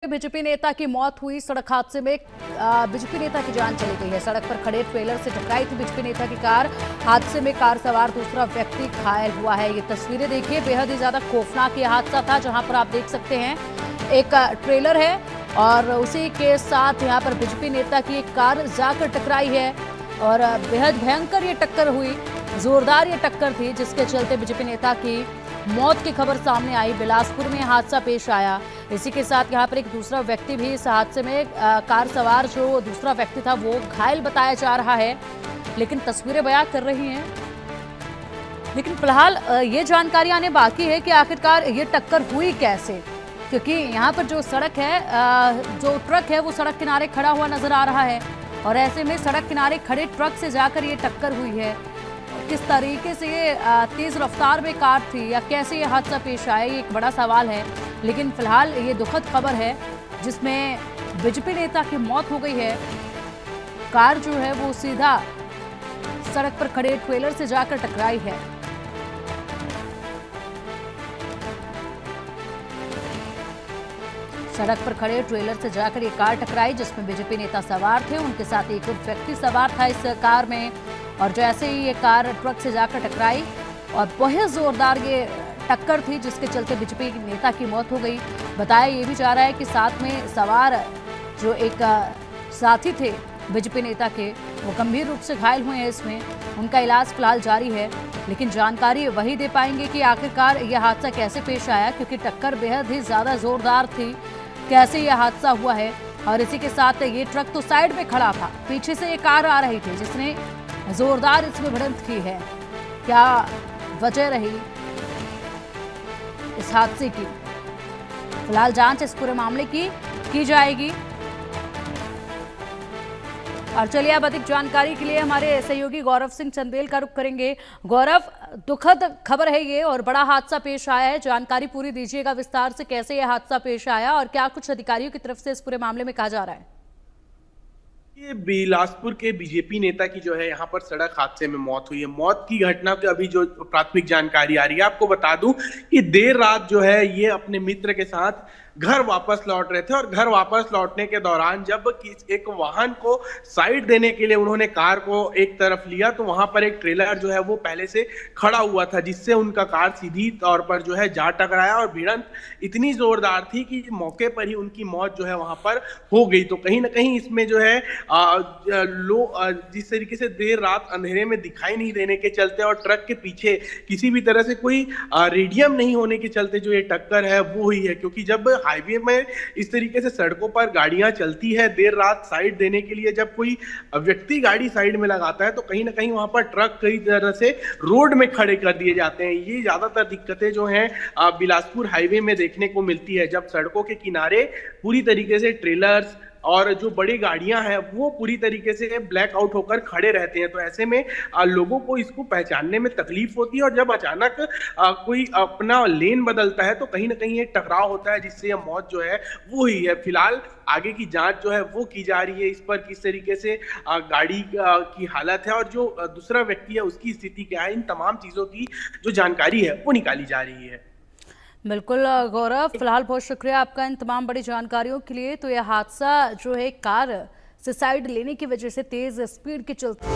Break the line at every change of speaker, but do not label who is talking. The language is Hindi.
बीजेपी नेता की मौत हुई। सड़क हादसे में बीजेपी नेता की जान चली गई है। सड़क पर खड़े ट्रेलर से टकराई थी बीजेपी नेता की कार। हादसे में कार सवार दूसरा व्यक्ति घायल हुआ है। ये तस्वीरें देखिए, बेहद ही ज्यादा खौफनाक ये हादसा था, जहां पर आप देख सकते हैं एक ट्रेलर है और उसी के साथ यहाँ पर बीजेपी नेता की एक कार जाकर टकराई है और बेहद भयंकर ये टक्कर हुई। जोरदार ये टक्कर थी, जिसके चलते बीजेपी नेता की मौत की खबर सामने आई। बिलासपुर में हादसा पेश आया। इसी के साथ यहाँ पर एक दूसरा व्यक्ति भी इस हादसे में कार सवार जो दूसरा व्यक्ति था वो घायल बताया जा रहा है, लेकिन तस्वीरें बयां कर रही हैं। लेकिन फिलहाल ये जानकारी आने बाकी है कि आखिरकार ये टक्कर हुई कैसे, क्योंकि यहाँ पर जो सड़क है, जो ट्रक है वो सड़क किनारे खड़ा हुआ नजर आ रहा है और ऐसे में सड़क किनारे खड़े ट्रक से जाकर ये टक्कर हुई है। किस तरीके से ये तेज रफ्तार में कार थी या कैसे ये हादसा पेश आया, ये एक बड़ा सवाल है। लेकिन फिलहाल ये दुखद खबर है जिसमें बीजेपी नेता की मौत हो गई है। कार जो है वो सीधा सड़क पर खड़े ट्रेलर से जाकर टकराई है। सड़क पर खड़े ट्रेलर से जाकर ये कार टकराई, जिसमें बीजेपी नेता सवार थे, उनके साथ एक और व्यक्ति सवार था इस कार में। और जैसे ही ये कार ट्रक से जाकर टकराई और बहुत जोरदार ये टक्कर थी, जिसके चलते बीजेपी नेता की मौत हो गई। बताया ये भी जा रहा है कि साथ में सवार जो एक साथी थे बीजेपी नेता के, वो गंभीर रूप से घायल हुए हैं। इसमें उनका इलाज फिलहाल जारी है, लेकिन जानकारी वही दे पाएंगे कि आखिरकार यह हादसा कैसे पेश आया, क्योंकि टक्कर बेहद ही ज्यादा जोरदार थी। कैसे यह हादसा हुआ है, और इसी के साथ ये ट्रक तो साइड में खड़ा था, पीछे से ये कार आ रही थी जिसने जोरदार इसमें भिड़ंत की है। क्या वजह रही इस हादसे की, फिलहाल जांच इस पूरे मामले की जाएगी। और चलिए अब अधिक जानकारी के लिए हमारे सहयोगी गौरव सिंह चंदेल का रुख करेंगे। गौरव, दुखद खबर है ये और बड़ा हादसा पेश आया है, जानकारी पूरी दीजिएगा विस्तार से, कैसे यह हादसा पेश आया और क्या कुछ अधिकारियों की तरफ से इस पूरे मामले में कहा जा रहा है।
ये बिलासपुर के बीजेपी नेता की जो है यहाँ पर सड़क हादसे में मौत हुई है। मौत की घटना की अभी जो प्राथमिक जानकारी आ रही है, आपको बता दूं कि देर रात जो है ये अपने मित्र के साथ घर वापस लौट रहे थे और घर वापस लौटने के दौरान जब एक वाहन को साइड देने के लिए उन्होंने कार को एक तरफ लिया, तो वहां पर एक ट्रेलर जो है वो पहले से खड़ा हुआ था, जिससे उनका कार सीधी तौर पर जो है जा टकराया और भिड़ंत इतनी जोरदार थी कि मौके पर ही उनकी मौत जो है वहां पर हो गई। तो कहीं ना कहीं इसमें जो है जिस तरीके से देर रात अंधेरे में दिखाई नहीं देने के चलते और ट्रक के पीछे किसी भी तरह से कोई रेडियम नहीं होने के चलते जो ये टक्कर है वो हुई है। क्योंकि जब हाईवे में इस तरीके से सड़कों पर गाड़ियां चलती है देर रात साइड देने के लिए, जब कोई व्यक्ति गाड़ी साइड में लगाता है तो कहीं ना कहीं वहां पर ट्रक कई तरह से रोड में खड़े कर दिए जाते हैं। ये ज्यादातर दिक्कतें जो हैं बिलासपुर हाईवे में देखने को मिलती है, जब सड़कों के किनारे पूरी तरीके से ट्रेलर्स और जो बड़ी गाड़ियां हैं वो पूरी तरीके से ब्लैक आउट होकर खड़े रहते हैं। तो ऐसे में लोगों को इसको पहचानने में तकलीफ होती है और जब अचानक कोई अपना लेन बदलता है तो कहीं ना कहीं एक टकराव होता है, जिससे यह मौत जो है वो हुई है। फिलहाल आगे की जांच जो है वो की जा रही है, इस पर किस तरीके से गाड़ी की हालत है और जो दूसरा व्यक्ति है उसकी स्थिति क्या है, इन तमाम चीजों की जो जानकारी है वो निकाली जा रही है।
बिल्कुल गौरव, फिलहाल बहुत शुक्रिया आपका इन तमाम बड़ी जानकारियों के लिए। तो यह हादसा जो है कार से साइड लेने की वजह से तेज स्पीड के चलते